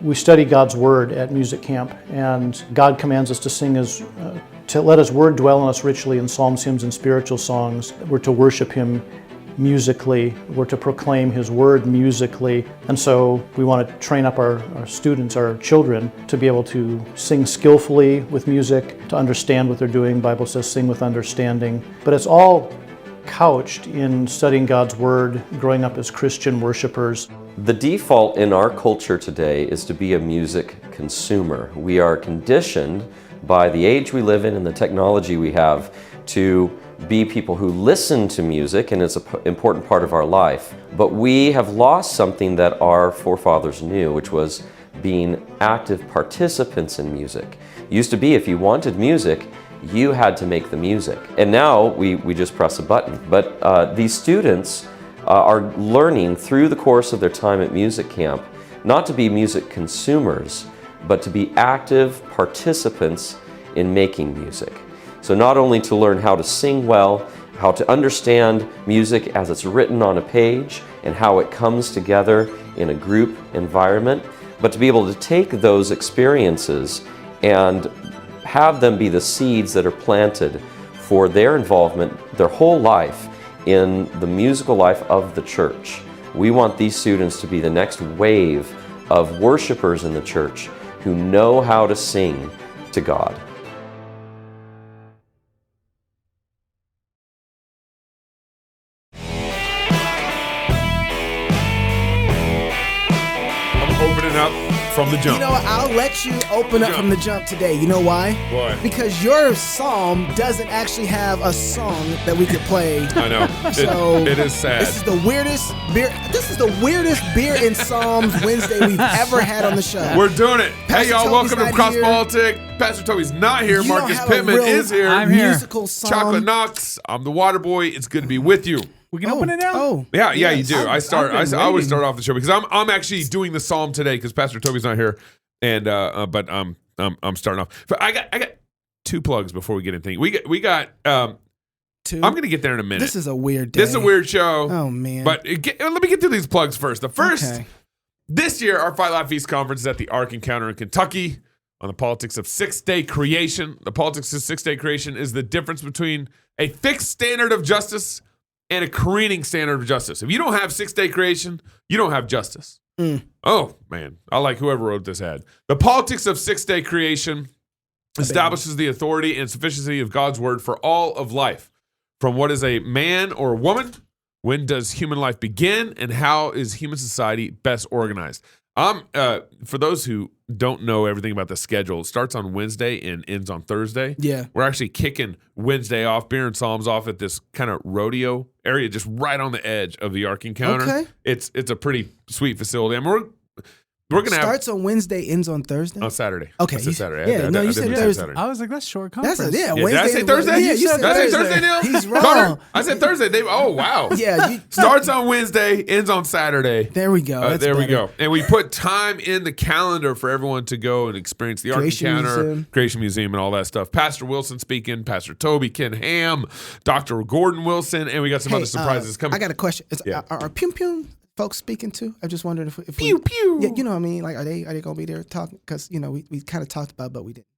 We study God's Word at music camp, and God commands us to sing to let His Word dwell in us richly in psalms, hymns, and spiritual songs. We're to worship Him musically. We're to proclaim His Word musically. And so we want to train up our students, our children, to be able to sing skillfully with music, to understand what they're doing. The Bible says sing with understanding. But it's all couched in studying God's Word, growing up as Christian worshipers. The default in our culture today is to be a music consumer. We are conditioned by the age we live in and the technology we have to be people who listen to music, and it's an important part of our life. But we have lost something that our forefathers knew, which was being active participants in music. It used to be if you wanted music, you had to make the music. And now we just press a button. But these students are learning through the course of their time at music camp not to be music consumers, but to be active participants in making music. So not only to learn how to sing well, how to understand music as it's written on a page and how it comes together in a group environment, but to be able to take those experiences and have them be the seeds that are planted for their involvement their whole life in the musical life of the church. We want these students to be the next wave of worshipers in the church who know how to sing to God. Opening up from the jump. You know what? I'll let you open up from the jump today. You know why? Why? Because your psalm doesn't actually have a song that we could play. I know. So it is sad. This is the weirdest beer and psalms Wednesday we've ever had on the show. We're doing it. Hey, y'all, Toby's welcome to not Cross here. Politic. Pastor Toby's not here. You Marcus don't have a Pittman real is here. I'm here. Musical psalm. Chocolate Knox. I'm the water boy. It's good to be with you. We can open it now? Oh. Yeah, you Yes. do. I always waiting. start off the show because I'm actually doing the psalm today because Pastor Toby's not here, and but I'm starting off. But I got 2 plugs before we get into things. We got 2. I'm gonna get there in a minute. This is a weird day. This is a weird show. Oh, man. But let me get through these plugs first. The first, Okay. this year our Fight Laugh Feast conference is at the Ark Encounter in Kentucky on the politics of 6-day creation. The politics of 6-day creation is the difference between a fixed standard of justice and a careening standard of justice. If you don't have 6-day creation, you don't have justice. Oh, man. I like whoever wrote this ad. The politics of 6-day creation establishes the authority and sufficiency of God's word for all of life. From what is a man or a woman, when does human life begin, and how is human society best organized? For those who don't know everything about the schedule, it starts on Wednesday and ends on Thursday. Yeah. We're actually kicking Wednesday off, beer and psalms off at this kind of rodeo area, just right on the edge of the Ark Encounter. Okay. It's a pretty sweet facility. I mean, we're gonna Starts on Wednesday, ends on Thursday? on Saturday. Okay. I said Saturday. Yeah, no, you said definitely Thursday. Saturday. I was like, that's short That's conference. yeah, Yeah, Wednesday. did I say Thursday? Yeah, you said Did I say Thursday, Neil? He's wrong. Carter, I said Thursday. Oh, wow. Yeah. Starts on Wednesday, ends on Saturday. There we go. That's There we better. go. And we put time in the calendar for everyone to go and experience the Ark Creation Encounter, Museum. Creation Museum, and all that stuff. Pastor Wilson speaking, Pastor Toby, Ken Ham, Dr. Gordon Wilson, and we got some other surprises coming. I got a question. Yeah. Are Pum Pum folks speaking too? I'm just wondering if Pew, pew. Yeah, you know what I mean? Like, are they going to be there talking? Because, you know, we kind of talked about it, but we didn't.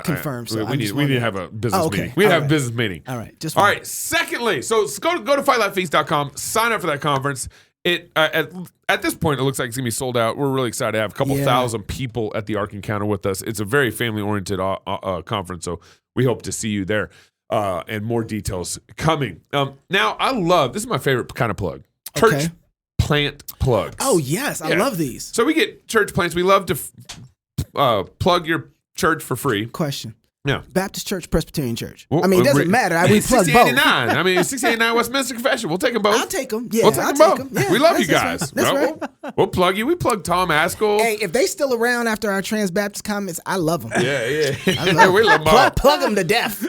Confirmed, so we I'm need just we need to wondering. have a business Oh, okay. meeting. We need to All have a right. business meeting. All right. Just All wondering. right. Secondly, so go to fightlaughfeast.com, sign up for that conference. It at this point, it looks like it's gonna be sold out. We're really excited to have a couple thousand people at the Ark Encounter with us. It's a very family oriented conference, so we hope to see you there. And more details coming. Now, I love this is my favorite kind of plug. Church Okay. plant plugs. Oh, yes. I Yeah. love these. So we get church plants. We love to plug your church for free. Question. Yeah. Baptist Church, Presbyterian Church. Well, I mean, it doesn't matter. We plug both. 6089. I mean, 6089 Westminster Confession. We'll take them both. I'll take them. Yeah, We'll take I'll them take both. them. Yeah, We love you that's guys. Right. That's Well, right. We'll plug you. We plug Tom Askell. Hey, if they still around after our Trans Baptist comments, I love them. Yeah. I love We love them all. plug them to death.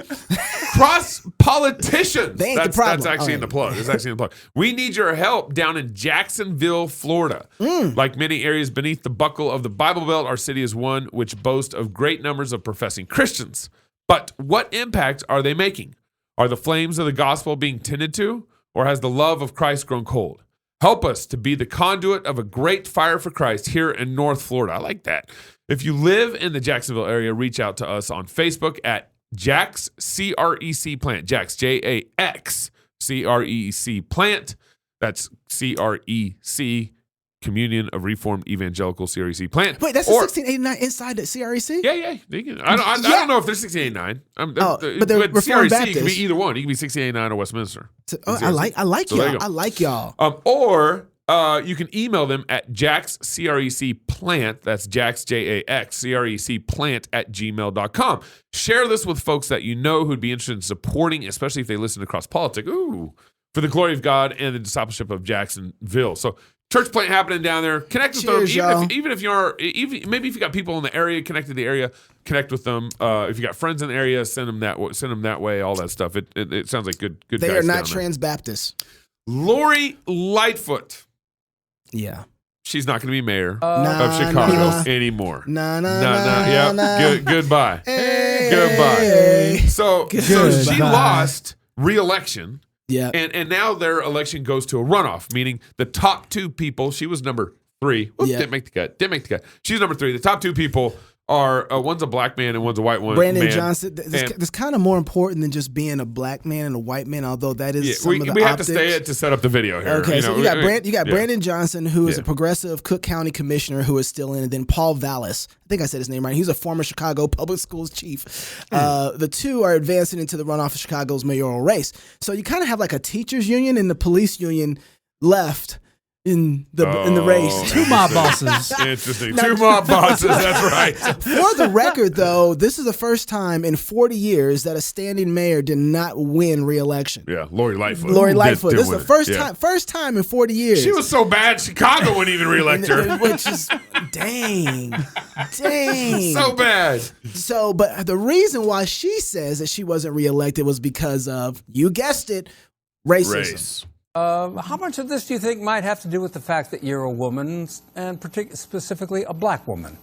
Cross politicians. They ain't the That's problem. actually in the plug. It's actually in the plug. We need your help down in Jacksonville, Florida. Like many areas beneath the buckle of the Bible Belt, our city is one which boasts of great numbers of professing Christians. But what impact are they making? Are the flames of the gospel being tended to, or has the love of Christ grown cold? Help us to be the conduit of a great fire for Christ here in North Florida. I like that. If you live in the Jacksonville area, reach out to us on Facebook at Jax CREC Plant. Jax, Jax CREC Plant. That's CREC, Communion of Reformed Evangelical CREC Plant. Wait, that's a 1689 inside the CREC? Yeah. I don't know if they're 1689. But they're Reformed CREC Baptist. can be either one. It can be 1689 or Westminster. I like So there you y'all. go. I like y'all. Or you can email them at jaxcrecplant, that's Jax, Jax, CRECplant @gmail.com. Share this with folks that you know who'd be interested in supporting, especially if they listen to Cross Politics. Ooh, for the glory of God and the discipleship of Jacksonville. So church plant happening down there. Connect with Cheers, them. y'all. Even if maybe if you got people in the area, connected to the area, connect with them. If you got friends in the area, send them that way, all that stuff. It sounds like good They guys are not down there. trans-Baptist. Lori Lightfoot. Yeah. She's not going to be mayor Nah, of Chicago nah. anymore. Nah. Yep. Goodbye. Hey. Goodbye. So she Goodbye. lost re-election. Yeah. And now their election goes to a runoff, meaning the top two people, she was number 3. Whoop, Yeah. Didn't make the cut. She's number 3. The top 2 people are one's a black man and one's a white one. Brandon man. Johnson. That's kind of more important than just being a black man and a white man, although that is some of the we have optics. to stay it to set up the video here. Okay, so you got Brandon Johnson, who is Yeah. a progressive Cook County commissioner who is still in, and then Paul Vallis. I think I said his name right. He's a former Chicago public schools chief. The two are advancing into the runoff of Chicago's mayoral race. So you kind of have like a teachers union and the police union left in the race. Two mob bosses. Interesting. 2 mob bosses. That's right. For the record, though, this is the first time in 40 years that a standing mayor did not win re-election. Yeah, Lori Lightfoot. Lori Lightfoot. This is the win it. first time in 40 years. She was so bad, Chicago wouldn't even reelect her. Which is dang. So bad. So, but the reason why she says that she wasn't reelected was because of, you guessed it, racism. Race. How much of this do you think might have to do with the fact that you're a woman, and specifically a black woman?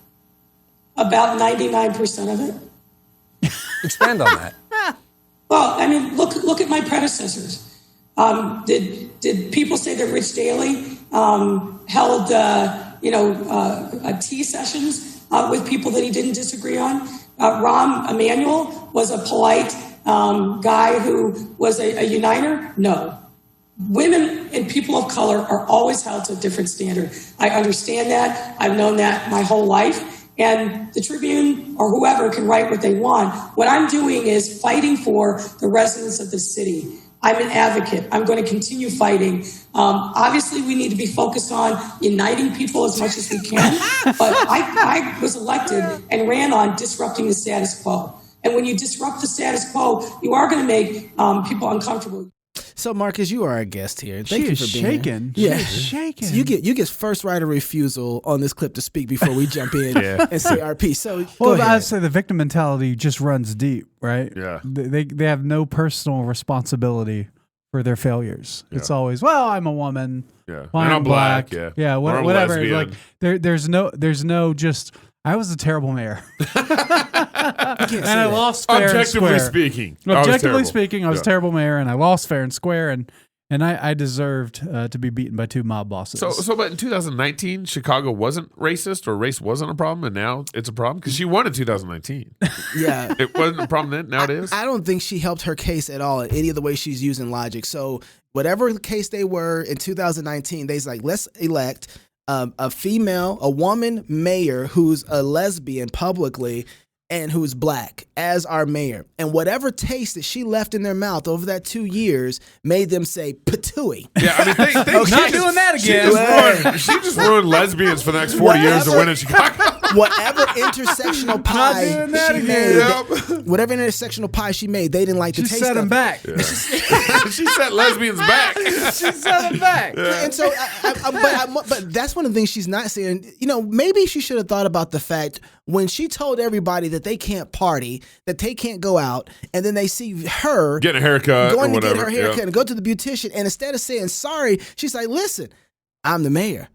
About 99% of it. Expand on that. Well, I mean, look at my predecessors. Did people say that Rich Daley held tea sessions with people that he didn't disagree on? Rahm Emanuel was a polite guy who was a uniter? No. Women and people of color are always held to a different standard. I understand that. I've known that my whole life. And the Tribune or whoever can write what they want. What I'm doing is fighting for the residents of the city. I'm an advocate. I'm going to continue fighting. Obviously, we need to be focused on uniting people as much as we can. But I was elected and ran on disrupting the status quo. And when you disrupt the status quo, you are going to make people uncomfortable. So, Marcus, you are our guest here. Thank you for being shaking. here. She is shaking. So you get first right of refusal on this clip to speak before we jump in and say our piece. So, go ahead. I'd say the victim mentality just runs deep, right? Yeah. They have no personal responsibility for their failures. Yeah. It's always, well, I'm a woman. Yeah. Well, And I'm I'm black. Yeah. Or I'm Whatever. lesbian. Like there's no just. I was a terrible mayor. And I lost fair and Objectively square. speaking. Objectively speaking, I was a Yeah. terrible mayor, and I lost fair and square, and I deserved to be beaten by 2 mob bosses. So, but in 2019, Chicago wasn't racist or race wasn't a problem, and now it's a problem? Because she won in 2019. Yeah. It wasn't a problem then, now it is? I don't think she helped her case at all in any of the ways she's using logic. So whatever the case they were in 2019, they's like, let's elect a woman mayor who's a lesbian publicly and who's black as our mayor. And whatever taste that she left in their mouth over that 2 years made them say patooey. Yeah, I mean, think Not doing that again. She just ruined lesbians for the next 40 years to win in Chicago. Whatever intersectional pie doing that she again. made, whatever intersectional pie she made, they didn't like the She taste set of him it. back. She set lesbians back. She set him back. And so, but that's one of the things she's not saying. You know, maybe she should have thought about the fact when she told everybody that they can't party, that they can't go out, and then they see her Getting a haircut going or to whatever. get her haircut Yeah. and go to the beautician, and instead of saying sorry, she's like, "Listen, I'm the mayor.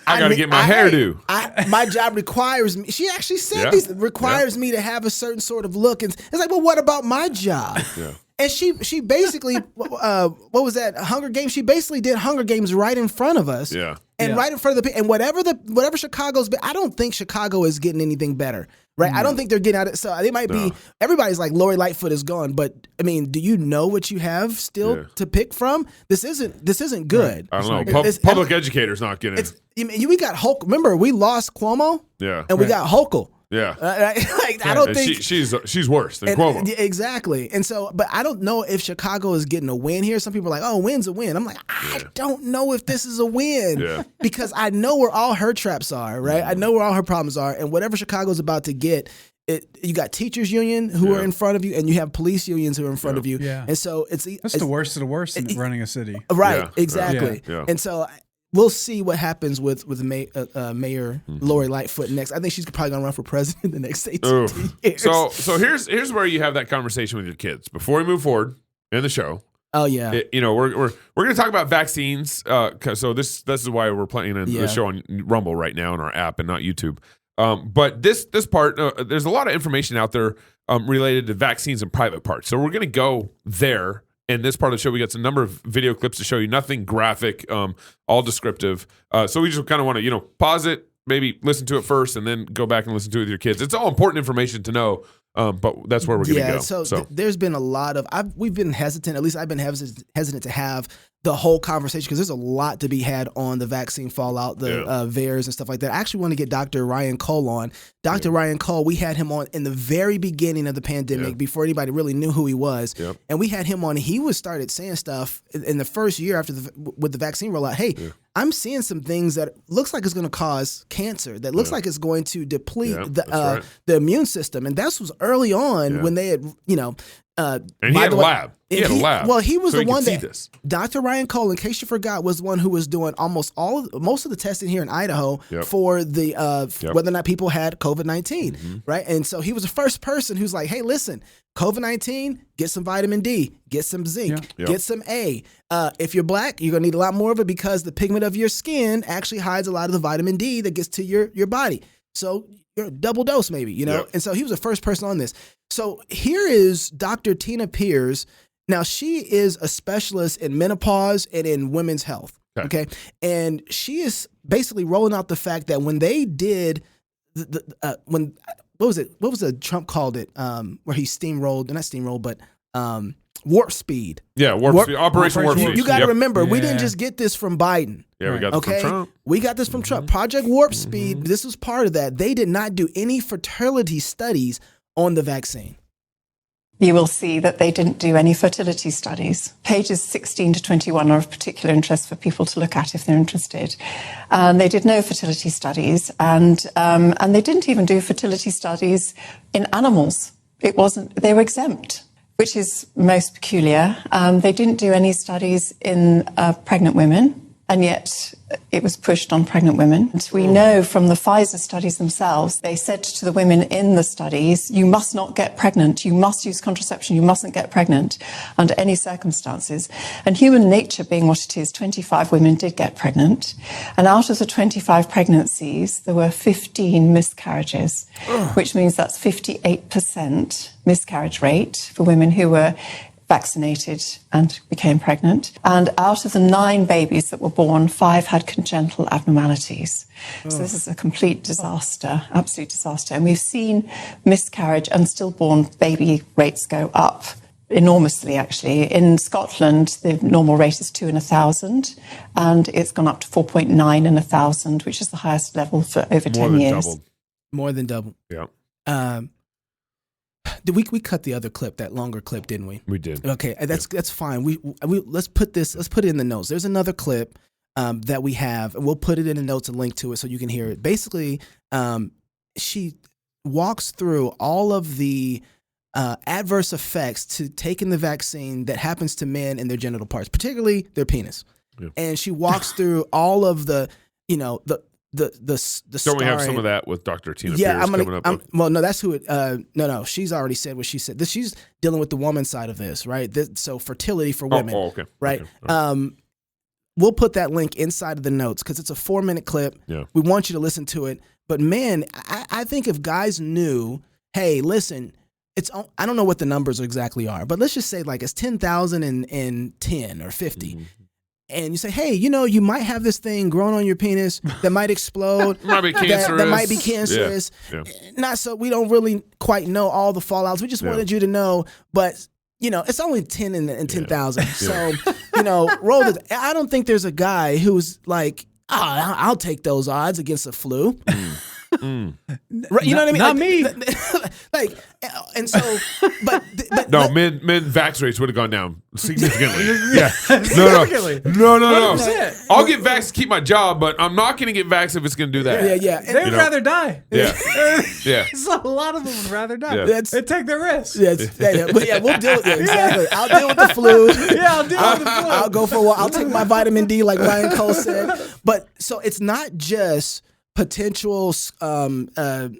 I got to get my hairdo. My job requires me." She actually said Yeah. these requires me to have a certain sort of look, and it's like, well, what about my job? Yeah. And she basically, what was that, Hunger Games? She basically did Hunger Games right in front of us. Yeah. And right in front of and whatever Chicago's been, I don't think Chicago is getting anything better. Right? I don't think they're getting out of it. So they might be, everybody's like, Lori Lightfoot is gone. But I mean, do you know what you have still to pick from? This isn't good. Right. I don't know. Public educators not getting it. We got Hochul. Remember, we lost Cuomo. Yeah. And we got Hochul. Yeah. I don't think she's worse than Cuomo. Exactly. And so, but I don't know if Chicago is getting a win here. Some people are like, "Oh, win's a win." I'm like, I don't know if this is a win because I know where all her traps are, right? I know where all her problems are, and whatever Chicago's about to get. You got teachers union who are in front of you, and you have police unions who are in front of you. Yeah. And so it's the worst of the worst in running a city. Right. Yeah. Exactly. Yeah. And so we'll see what happens with Mayor Lori Lightfoot next. I think she's probably gonna run for president the next 18 years. So here's where you have that conversation with your kids before we move forward in the show. Oh yeah. We're gonna talk about vaccines. So this is why we're playing the show on Rumble right now in our app and not YouTube. But this part, there's a lot of information out there related to vaccines and private parts. So we're going to go there. In this part of the show, we got a number of video clips to show you, nothing graphic, all descriptive. So we just kind of want to, pause it, maybe listen to it first, and then go back and listen to it with your kids. It's all important information to know, but that's where we're going to go. So there's been a lot of, we've been hesitant, at least I've been hesitant to have the whole conversation because there's a lot to be had on the vaccine fallout, the VAERS and stuff like that. I actually want to get Dr. Ryan Cole on. Dr. Ryan Cole, we had him on in the very beginning of the pandemic before anybody really knew who he was. And we had him on. He started saying stuff in the first year after with the vaccine rollout. Hey, I'm seeing some things that looks like it's going to cause cancer, that looks like it's going to deplete the immune system. And that was early on when they had, and he had a lab. He had a lab. Well, he was so the one that this. Dr. Ryan Cole, in case you forgot, was the one who was doing most of the testing here in Idaho for the whether or not people had COVID-19, right? And so he was the first person who's like, "Hey, listen, COVID-19, get some vitamin D, get some zinc, get some A. If you're black, you're gonna need a lot more of it because the pigment of your skin actually hides a lot of the vitamin D that gets to your body. So you're a double dose, maybe, And so he was the first person on this. So here is Dr. Tina Pierce. Now, she is a specialist in menopause and in women's health, okay? And she is basically rolling out the fact that when they did, what was it Trump called it, where he warp speed. Yeah, warp speed. Operation Warp Speed. You got to remember, we didn't just get this from Biden. Yeah, we got this from Trump. We got this from Trump. Project Warp Speed, this was part of that. They did not do any fertility studies on the vaccine. You will see that they didn't do any fertility studies. Pages 16 to 21 are of particular interest for people to look at if they're interested. They did no fertility studies, and they didn't even do fertility studies in animals. They were exempt, which is most peculiar. They didn't do any studies in pregnant women, and yet it was pushed on pregnant women. And we know from the Pfizer studies themselves, they said to the women in the studies, you must not get pregnant, you must use contraception, you mustn't get pregnant under any circumstances. And human nature being what it is, 25 women did get pregnant. And out of the 25 pregnancies, there were 15 miscarriages, which means that's 58% miscarriage rate for women who were vaccinated and became pregnant. And out of the 9 babies that were born, 5 had congenital abnormalities. So this is a complete disaster, absolute disaster. And we've seen miscarriage and stillborn baby rates go up enormously, actually. In Scotland, the normal rate is 2 in 1,000, and it's gone up to 4.9 in 1,000, which is the highest level for over 10 years. Doubled. More than double. Yeah. We cut the other clip, that longer clip, didn't we? We did. Okay, that's fine. We let's put it in the notes. There's another clip that we have, and we'll put it in the notes, a link to it so you can hear it. Basically, she walks through all of the adverse effects to taking the vaccine that happens to men in their genital parts, particularly their penis. Yeah. And she walks through all of the Don't we have some of that with Dr. Tina Pierce coming up? Well, no, that's who it. No, she's already said what she said. She's dealing with the woman side of this, right? So fertility for women, okay, right? Okay. We'll put that link inside of the notes because it's a 4-minute clip. Yeah. We want you to listen to it. But man, I think if guys knew, hey, listen, I don't know what the numbers exactly are, but let's just say like it's 10,010 or 50. And you say, hey, you might have this thing growing on your penis that might explode. Might be cancerous. That might be cancerous. Yeah. Not so we don't really quite know all the fallouts. We just wanted you to know, but it's only 10 in 10,000. So, roll the. I don't think there's a guy who's like, I'll take those odds against the flu. Right, you know what I mean? Not me. And so, but men vax rates would have gone down significantly. No. I'll get vaxxed to keep my job, but I'm not going to get vaxxed if it's going to do that. Yeah. They would rather die. Yeah. So a lot of them would rather die. Yeah. They take their risks. But we'll deal with it. Exactly. I'll deal with the flu. I'll deal with the flu. I'll go for a while. I'll take my vitamin D, like Ryan Cole said. But so it's not just potential, scarring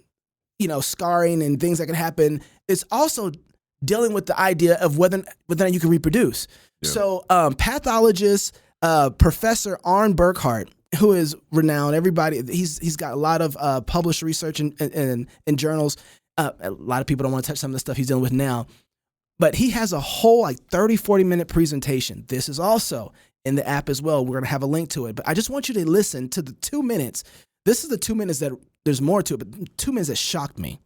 and things that can happen. It's also dealing with the idea of whether or not you can reproduce. Yeah. So, pathologist Professor Arne Burkhardt, who is renowned, everybody, he's got a lot of published research in journals. A lot of people don't want to touch some of the stuff he's dealing with now, but he has a whole 30-40 minute presentation. This is also in the app as well. We're going to have a link to it, but I just want you to listen to the 2 minutes. This is the 2 minutes that there's more to it, but 2 minutes that shocked me.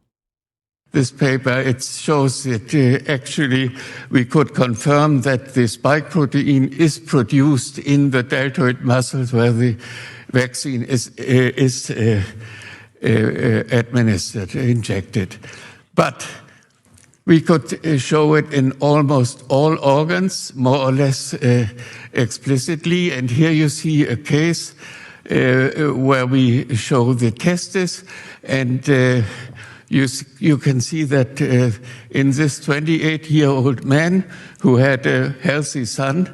This paper, it shows that actually we could confirm that the spike protein is produced in the deltoid muscles where the vaccine is administered, injected. But we could show it in almost all organs, more or less explicitly. And here you see a case where we show the testes, and you can see that in this 28-year-old man who had a healthy son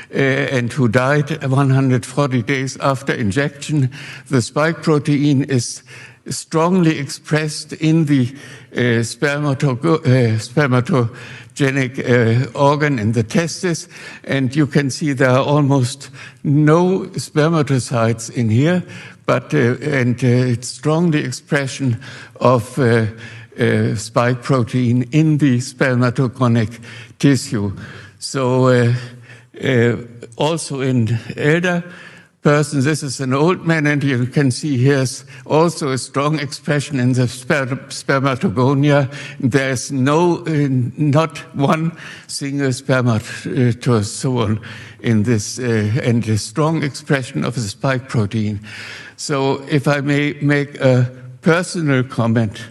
and who died 140 days after injection, the spike protein is strongly expressed in the spermatogenic organ in the testes, and you can see there are almost no spermatocytes in here, but it's strongly expression of spike protein in the spermatogenic tissue. So also in elder person, this is an old man, and you can see here's also a strong expression in the spermatogonia. There's not one single spermatozoon in this, and a strong expression of the spike protein. So if I may make a personal comment,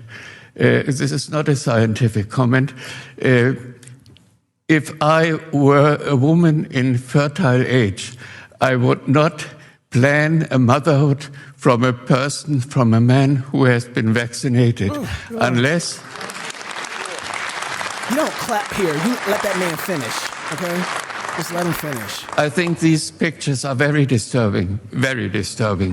this is not a scientific comment. If I were a woman in fertile age, I would not plan a motherhood from a man who has been vaccinated, unless... You don't clap here. You let that man finish, okay? Just let him finish. I think these pictures are very disturbing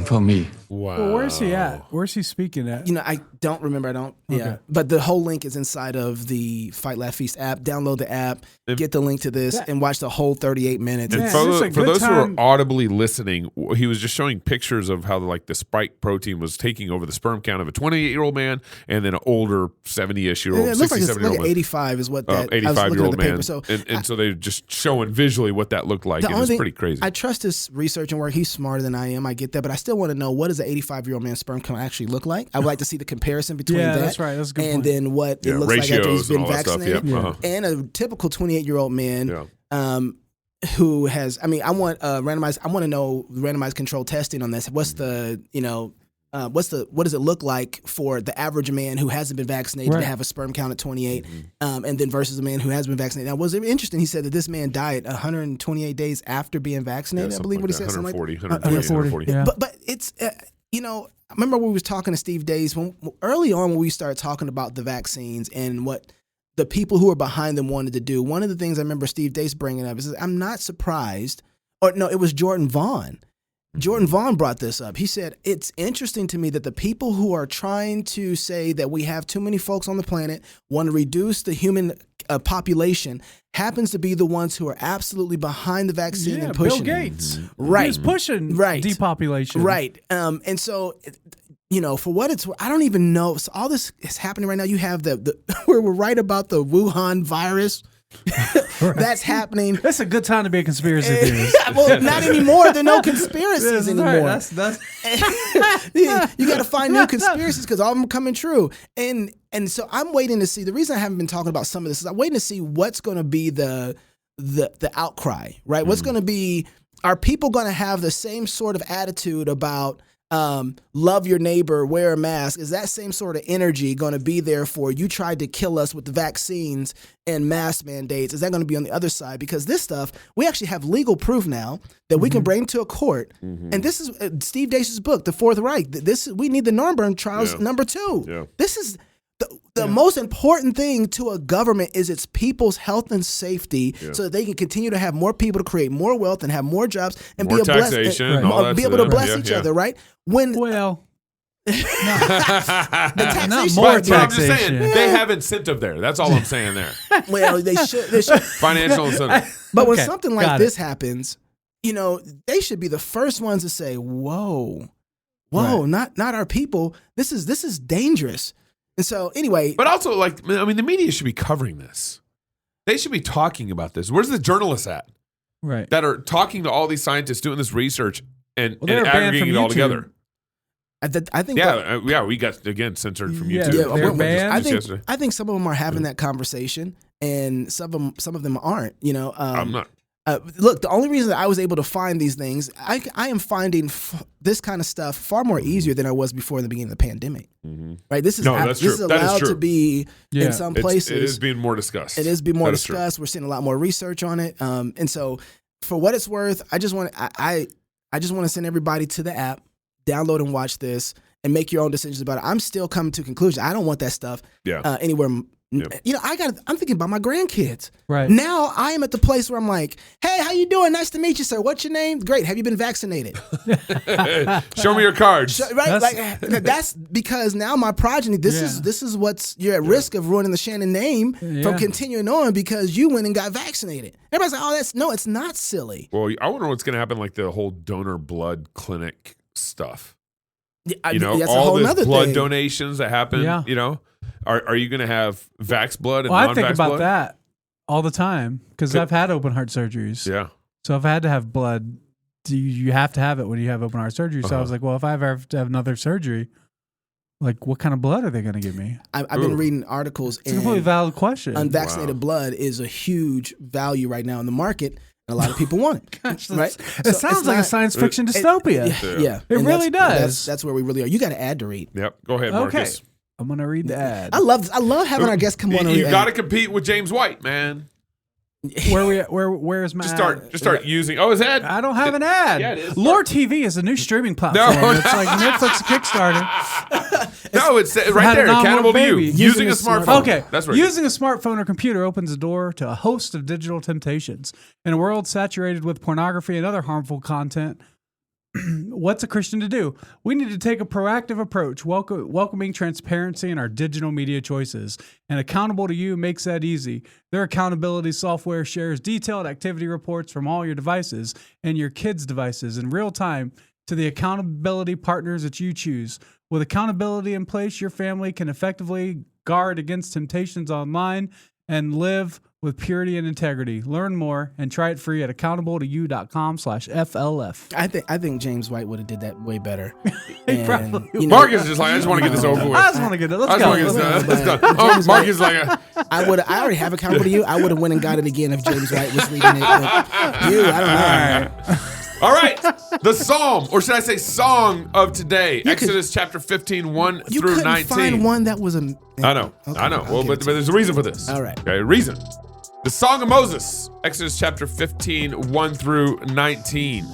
for me. Wow. Well, where's he at? Where's he speaking at? I don't remember. Okay. Yeah. But the whole link is inside of the Fight Laugh Feast app. Download the app, get the link to this, and watch the whole 38 minutes. And for those who are audibly listening, he was just showing pictures of how the spike protein was taking over the sperm count of a 28-year-old man and then an older 70-ish-year-old, 67-year-old man. 85 is what that 85-year-old man. Paper, so so they're just showing visually what that looked like. It was pretty crazy. I trust his research and work. He's smarter than I am. I get that. But I still want to know, what does an 85-year-old man's sperm count actually look like? I would like to see the comparison between that. That's right. That's a good and point. then what it looks like after he's been vaccinated. And a typical 28-year-old man who has, I want randomized, I want to know randomized control testing on this. What's the, what does it look like for the average man who hasn't been vaccinated to have a sperm count at 28, and then versus a man who has been vaccinated? Now, was it interesting? He said that this man died 128 days after being vaccinated. I believe what he said, 140. Yeah. But it's, I remember when we was talking to Steve Days early on when we started talking about the vaccines and what the people who were behind them wanted to do. One of the things I remember Steve Dace bringing up is, I'm not surprised, or no, it was Jordan Vaughn. Jordan Vaughn brought this up. He said, it's interesting to me that the people who are trying to say that we have too many folks on the planet, want to reduce the human population, happens to be the ones who are absolutely behind the vaccine and pushing Bill Gates. Right. He was pushing depopulation. Right. And so for what it's, I don't even know. So all this is happening right now. You have the we're right about the Wuhan virus. That's happening. That's a good time to be a conspiracy theorist. Well, not anymore. There are no conspiracies anymore. Right. That's You got to find new conspiracies because all of them are coming true. And so I'm waiting to see. The reason I haven't been talking about some of this is I'm waiting to see what's going to be the outcry, right? What's going to be, are people going to have the same sort of attitude about love your neighbor, wear a mask? Is that same sort of energy going to be there for you tried to kill us with the vaccines and mask mandates? Is that going to be on the other side? Because this stuff, we actually have legal proof now that we can bring to a court. And this is Steve Deace's book, The Fourth Reich. We need the Nuremberg trials number 2. Yeah. This is the most important thing to a government is its people's health and safety, so that they can continue to have more people to create more wealth and have more jobs and more be taxation, all that be able to bless each other, right? When the taxation, not more but I'm just saying taxation. they have incentive there. That's all I'm saying there. well, they should. Financial incentive. But when Okay, something like got this happens, they should be the first ones to say, "Whoa, Right. not our people. This is dangerous." And so, anyway, But also, the media should be covering this. They should be talking about this. Where's the journalists at Right. that are talking to all these scientists doing this research and Well, they're banned aggregating from it all YouTube. together? I think We got again censored from Yeah, YouTube. they're banned. I think some of them are having that conversation, and some of them aren't. I'm not. Look, the only reason that I was able to find these things, I am finding this kind of stuff far more easier than I was before the beginning of the pandemic. Right? This is That's this is true. That is allowed true. to be Yeah. in some places. It is being more discussed. It is being more That is true. discussed. We're seeing a lot more research on it. And so, for what it's worth, I just want to send everybody to the app, download and watch this, and make your own decisions about it. I'm still coming to conclusions. I don't want that stuff anywhere. Yeah. I'm thinking about my grandkids. Right. Now I am at the place where I'm like, hey, how you doing? Nice to meet you, sir. What's your name? Great. Have you been vaccinated? Show me your cards. Right? That's because now my progeny, this is what's, you're at risk of ruining the Shannon name from continuing on because you went and got vaccinated. Everybody's like, it's not silly. Well, I wonder what's going to happen, like the whole donor blood clinic stuff. That's all a whole the nother blood thing. donations that happen. Yeah. Are you going to have vax blood and Well, I non-vax think about blood? that all the time because I've had open heart surgeries. Yeah. So I've had to have blood. You have to have it when you have open heart surgery. So I was like, well, if I ever have to have another surgery, like what kind of blood are they going to give me? I've been reading articles. It's a completely valid question. Unvaccinated blood is a huge value right now in the market. A lot of people want it. Gosh, right? It sounds like a science fiction dystopia. It It really does. That's where we really are. You got an ad to read. Yep. Go ahead, Okay. Marcus. I'm going to read the ad. I love having our guests come on. You got to compete with James White, man. Where's my Just ad? start using. Oh, his ad. I don't have an ad. Yeah, it is. Lore TV is a new streaming platform. No. It's like Netflix Kickstarter. No, it's right Had there. an onward Accountable to you. baby. Using a smartphone. Okay. That's right. Using a smartphone or computer opens the door to a host of digital temptations. In a world saturated with pornography and other harmful content, what's a Christian to do? We need to take a proactive approach, welcoming transparency in our digital media choices. And Accountable to You makes that easy. Their accountability software shares detailed activity reports from all your devices and your kids' devices in real time to the accountability partners that you choose. With accountability in place, your family can effectively guard against temptations online and live with purity and integrity. Learn more and try it free at accountable2you.com/FLF. I think James White would have did that way better. Marcus is just like, I just want to get this over with. I just want to get it. Let's I just want to get go. this done. Oh, Marcus is like, I already have Accountable to You. I would have went and got it again if James White was reading it. But you, I don't know. all right. The psalm, or should I say song of today, Exodus chapter 15, 1 You through couldn't 19. find one that was a. I know. Okay, I know. I'll Well, give but it to there's a reason for this. All right. Okay, reason. The Song of Moses, Exodus chapter 15, 1 through 19.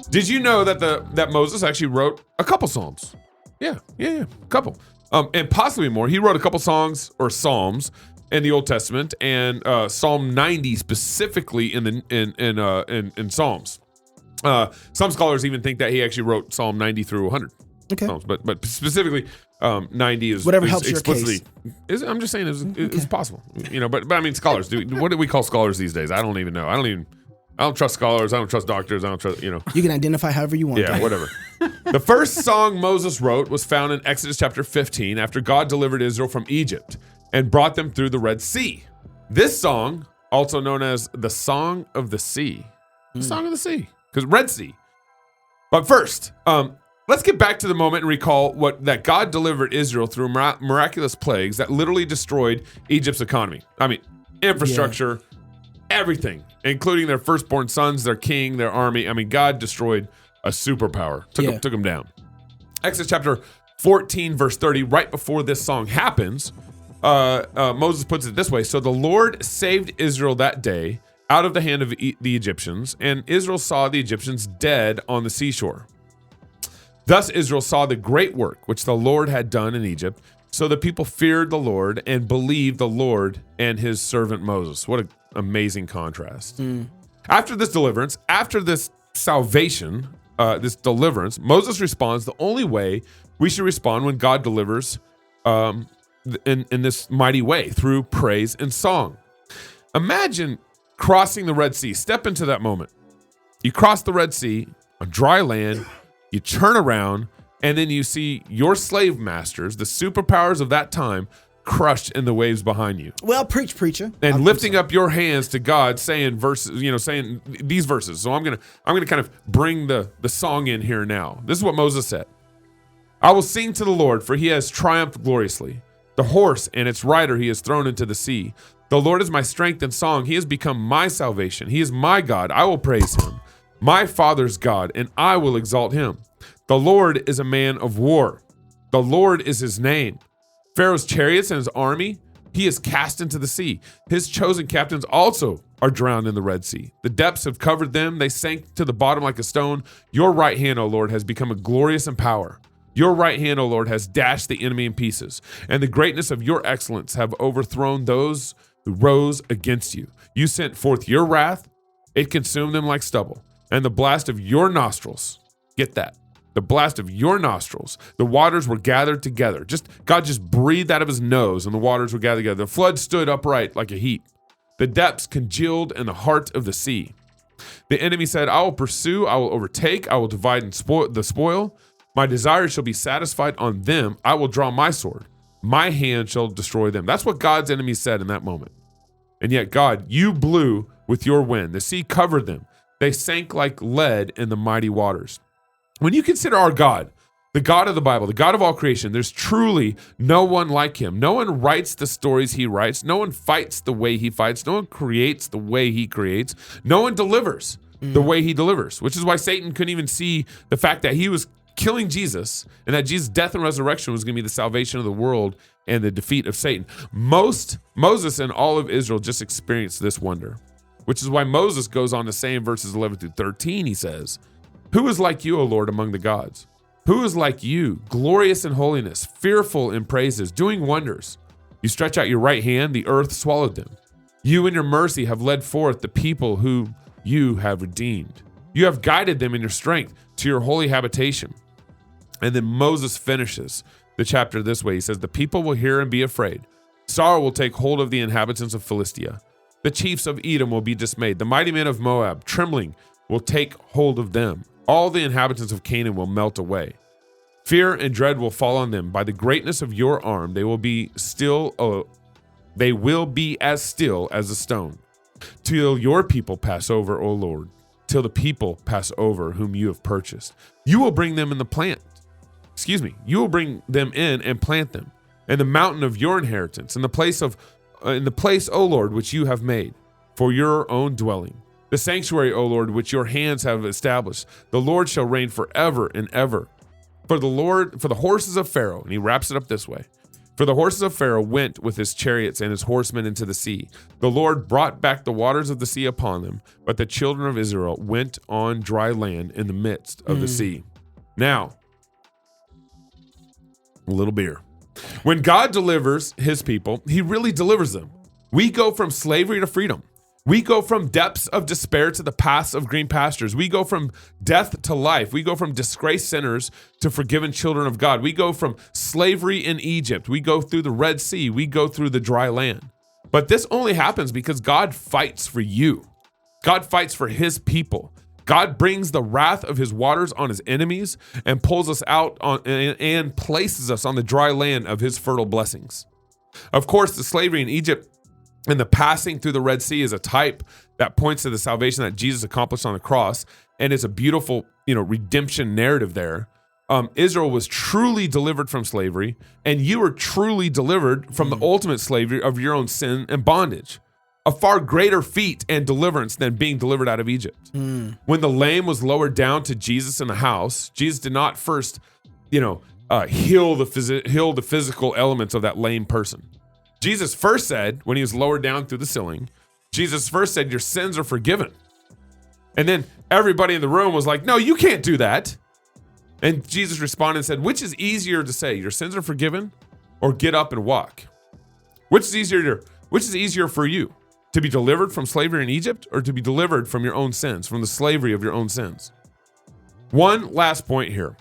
Did you know that Moses actually wrote a couple psalms? Yeah, a couple. And possibly more. He wrote a couple songs or psalms in the Old Testament, and Psalm 90 specifically in Psalms. Some scholars even think that he actually wrote Psalm 90 through 100. Okay. Psalms, but specifically 90 is Whatever is helps your explicitly. I'm just saying it's possible, but I mean scholars. What do we call scholars these days? I don't even know. I don't even I don't trust scholars. I don't trust doctors. I don't trust, You can identify however you want. Yeah, whatever. The first song Moses wrote was found in Exodus chapter 15 after God delivered Israel from Egypt and brought them through the Red Sea. This song, also known as the Song of the Sea. The Song of the Sea, because Red Sea. But first, let's get back to the moment and recall that God delivered Israel through miraculous plagues that literally destroyed Egypt's economy. I mean, infrastructure, everything, including their firstborn sons, their king, their army. I mean, God destroyed a superpower, took them down. Exodus chapter 14, verse 30, right before this song happens, Moses puts it this way. So the Lord saved Israel that day out of the hand of the Egyptians, and Israel saw the Egyptians dead on the seashore. Thus Israel saw the great work which the Lord had done in Egypt. So the people feared the Lord and believed the Lord and his servant Moses. What an amazing contrast. After this deliverance, after this salvation, this deliverance, Moses responds the only way we should respond when God delivers in this mighty way, through praise and song. Imagine crossing the Red Sea. Step into that moment. You cross the Red Sea on dry land, you turn around, and then you see your slave masters, the superpowers of that time, crushed in the waves behind you. Well, preacher. And lifting up your hands to God, saying verses, saying these verses. So I'm gonna kind of bring the song in here now. This is what Moses said. I will sing to the Lord, for he has triumphed gloriously. The horse and its rider he has thrown into the sea. The Lord is my strength and song. He has become my salvation. He is my God. I will praise him. My father's God, and I will exalt him. The Lord is a man of war. The Lord is his name. Pharaoh's chariots and his army, he is cast into the sea. His chosen captains also are drowned in the Red Sea. The depths have covered them. They sank to the bottom like a stone. Your right hand, O Lord, has become glorious in power. Your right hand, O Lord, has dashed the enemy in pieces. And the greatness of your excellence have overthrown those who rose against you. You sent forth your wrath. It consumed them like stubble. And the blast of your nostrils, get that, the blast of your nostrils, the waters were gathered together. God just breathed out of his nose and the waters were gathered together. The flood stood upright like a heap. The depths congealed in the heart of the sea. The enemy said, I will pursue, I will overtake, I will divide and the spoil. My desire shall be satisfied on them. I will draw my sword. My hand shall destroy them. That's what God's enemies said in that moment. And yet, God, you blew with your wind. The sea covered them. They sank like lead in the mighty waters. When you consider our God, the God of the Bible, the God of all creation, there's truly no one like him. No one writes the stories he writes. No one fights the way he fights. No one creates the way he creates. No one delivers the way he delivers, which is why Satan couldn't even see the fact that he was killing Jesus and that Jesus' death and resurrection was going to be the salvation of the world and the defeat of Satan. Moses and all of Israel just experienced this wonder, which is why Moses goes on to say in verses 11 through 13, he says, who is like you, O Lord, among the gods? Who is like you, glorious in holiness, fearful in praises, doing wonders? You stretch out your right hand, the earth swallowed them. You in your mercy have led forth the people who you have redeemed. You have guided them in your strength to your holy habitation. And then Moses finishes the chapter this way. He says, the people will hear and be afraid. Sorrow will take hold of the inhabitants of Philistia. The chiefs of Edom will be dismayed. The mighty men of Moab, trembling, will take hold of them. All the inhabitants of Canaan will melt away. Fear and dread will fall on them. By the greatness of your arm, they will be as still as a stone. Till your people pass over, O Lord. Till the people pass over whom you have purchased. You will bring them in You will bring them in and plant them in the mountain of your inheritance, in the place, O Lord, which you have made for your own dwelling. The sanctuary, O Lord, which your hands have established. The Lord shall reign forever and ever. For the horses of Pharaoh, and he wraps it up this way. For the horses of Pharaoh went with his chariots and his horsemen into the sea. The Lord brought back the waters of the sea upon them, but the children of Israel went on dry land in the midst of the sea. Now, a little beer. When God delivers his people, he really delivers them. We go from slavery to freedom. We go from depths of despair to the paths of green pastures. We go from death to life. We go from disgraced sinners to forgiven children of God. We go from slavery in Egypt. We go through the Red Sea. We go through the dry land. But this only happens because God fights for you. God fights for his people. God brings the wrath of his waters on his enemies and pulls us out on and places us on the dry land of his fertile blessings. Of course, the slavery in Egypt and the passing through the Red Sea is a type that points to the salvation that Jesus accomplished on the cross, and it's a beautiful, redemption narrative there. Israel was truly delivered from slavery, and you were truly delivered from the ultimate slavery of your own sin and bondage. A far greater feat and deliverance than being delivered out of Egypt. When the lame was lowered down to Jesus in the house, Jesus did not first, heal the physical elements of that lame person. Jesus first said, when he was lowered down through the ceiling, Jesus first said, your sins are forgiven. And then everybody in the room was like, no, you can't do that. And Jesus responded and said, which is easier to say, your sins are forgiven, or get up and walk? Which is easier for you? To be delivered from slavery in Egypt, or to be delivered from your own sins, from the slavery of your own sins? One last point here.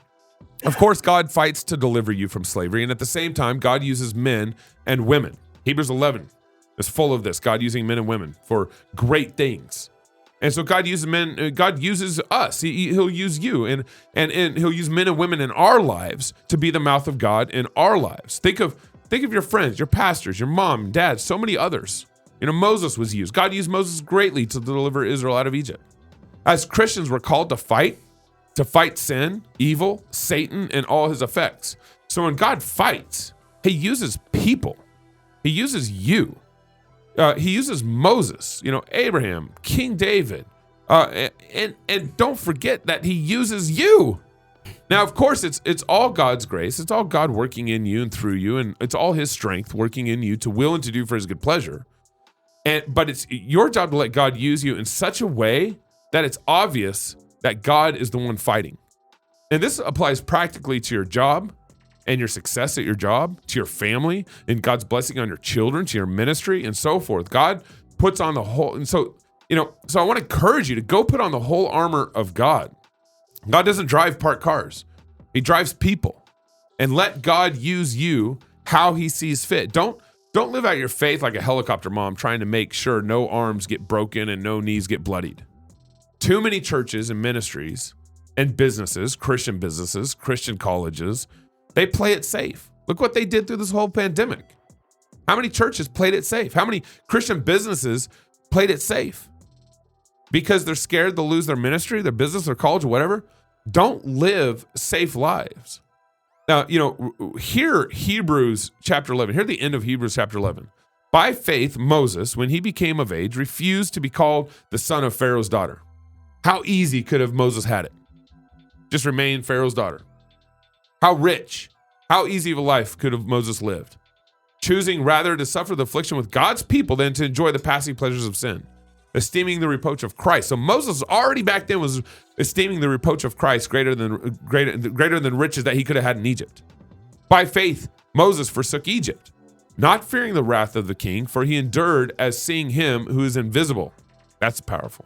Of course, God fights to deliver you from slavery, and at the same time, God uses men and women. Hebrews 11 is full of this, God using men and women for great things. And so God uses men, God uses us. He'll use you, and he'll use men and women in our lives to be the mouth of God in our lives. Think of your friends, your pastors, your mom, and dad, so many others. Moses was used. God used Moses greatly to deliver Israel out of Egypt. As Christians, we're called to fight sin, evil, Satan, and all his effects. So when God fights, he uses people. He uses you. He uses Moses, Abraham, King David, and don't forget that he uses you. Now, of course, it's all God's grace. It's all God working in you and through you, and it's all his strength working in you to will and to do for his good pleasure. But it's your job to let God use you in such a way that it's obvious that God is the one fighting. And this applies practically to your job and your success at your job, to your family, and God's blessing on your children, to your ministry, and so forth. God puts on the whole, and so I want to encourage you to go put on the whole armor of God. God doesn't drive parked cars. He drives people. And let God use you how he sees fit. Don't live out your faith like a helicopter mom trying to make sure no arms get broken and no knees get bloodied. Too many churches and ministries and businesses, Christian colleges, they play it safe. Look what they did through this whole pandemic. How many churches played it safe? How many Christian businesses played it safe? Because they're scared they'll lose their ministry, their business, their college, or whatever. Don't live safe lives. Now, hear Hebrews chapter 11. Hear the end of Hebrews chapter 11. By faith, Moses, when he became of age, refused to be called the son of Pharaoh's daughter. How easy could have Moses had it? Just remain Pharaoh's daughter. How rich, how easy of a life could have Moses lived? Choosing rather to suffer the affliction with God's people than to enjoy the passing pleasures of sin, esteeming the reproach of Christ. So Moses already back then was esteeming the reproach of Christ greater than riches that he could have had in Egypt. By faith, Moses forsook Egypt, not fearing the wrath of the king, for he endured as seeing him who is invisible. That's powerful.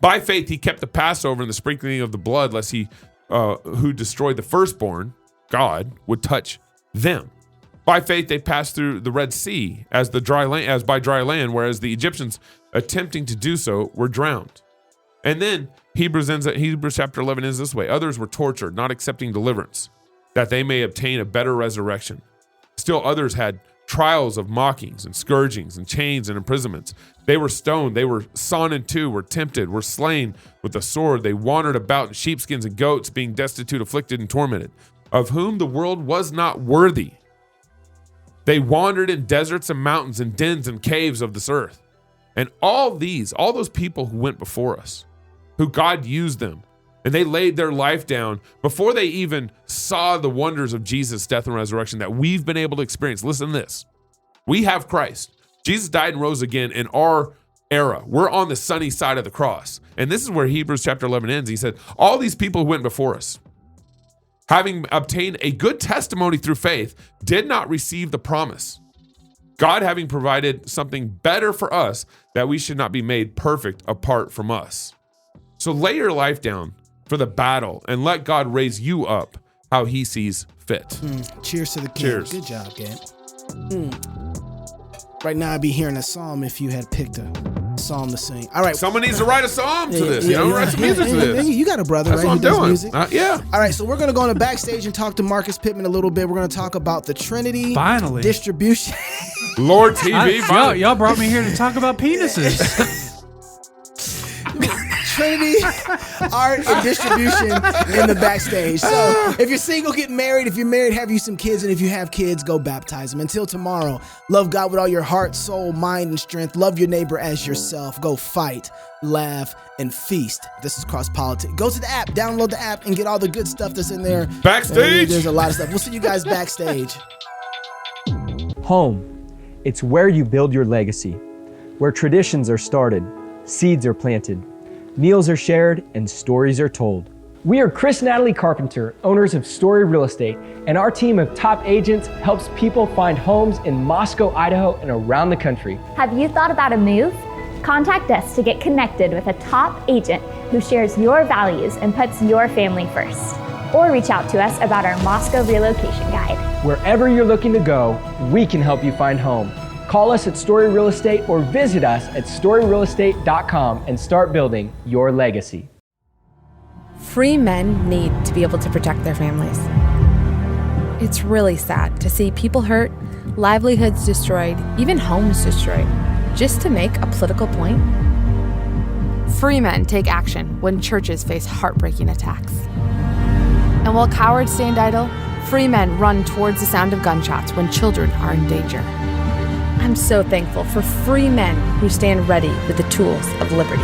By faith, he kept the Passover and the sprinkling of the blood, lest he who destroyed the firstborn, God, would touch them. By faith, they passed through the Red Sea as by dry land, whereas the Egyptians attempting to do so were drowned. And then Hebrews chapter 11 ends this way. Others were tortured, not accepting deliverance, that they may obtain a better resurrection. Still others had trials of mockings and scourgings and chains and imprisonments. They were stoned, they were sawn in two, were tempted, were slain with the sword. They wandered about in sheepskins and goats, being destitute, afflicted, and tormented, of whom the world was not worthy. They wandered in deserts and mountains and dens and caves of this earth. And all those people who went before us, who God used them, and they laid their life down before they even saw the wonders of Jesus' death and resurrection that we've been able to experience. Listen to this. We have Christ. Jesus died and rose again in our era. We're on the sunny side of the cross. And this is where Hebrews chapter 11 ends. He said, all these people who went before us, having obtained a good testimony through faith, did not receive the promise. God having provided something better for us, that we should not be made perfect apart from us. So lay your life down for the battle and let God raise you up how he sees fit. Cheers to the king. Cheers. Good job, Gabe. Right now I'd be hearing a psalm if you had picked a psalm to sing. All right. Someone needs to write a psalm to this. Write some music to this. You got a brother, That's right? what who does I'm doing. music? Yeah. All right, so we're going to go on the backstage and talk to Marcus Pittman a little bit. We're going to talk about the Trinity Finally. distribution. Lord TV. Y'all brought me here to talk about penises. Trinity art and distribution in the backstage. So if you're single, get married. If you're married, have you some kids. And if you have kids, go baptize them. Until tomorrow, love God with all your heart, soul, mind, and strength. Love your neighbor as yourself. Go fight, laugh, and feast. This is Cross Politics. Go to the app, download the app, and get all the good stuff that's in there. Backstage. There's a lot of stuff. We'll see you guys backstage. Home. It's where you build your legacy, where traditions are started, seeds are planted, meals are shared, and stories are told. We are Chris and Natalie Carpenter, owners of Story Real Estate, and our team of top agents helps people find homes in Moscow, Idaho, and around the country. Have you thought about a move? Contact us to get connected with a top agent who shares your values and puts your family first. Or reach out to us about our Moscow relocation guide. Wherever you're looking to go, we can help you find home. Call us at Story Real Estate or visit us at storyrealestate.com and start building your legacy. Free men need to be able to protect their families. It's really sad to see people hurt, livelihoods destroyed, even homes destroyed, just to make a political point. Free men take action when churches face heartbreaking attacks. And while cowards stand idle, free men run towards the sound of gunshots when children are in danger. I'm so thankful for free men who stand ready with the tools of liberty.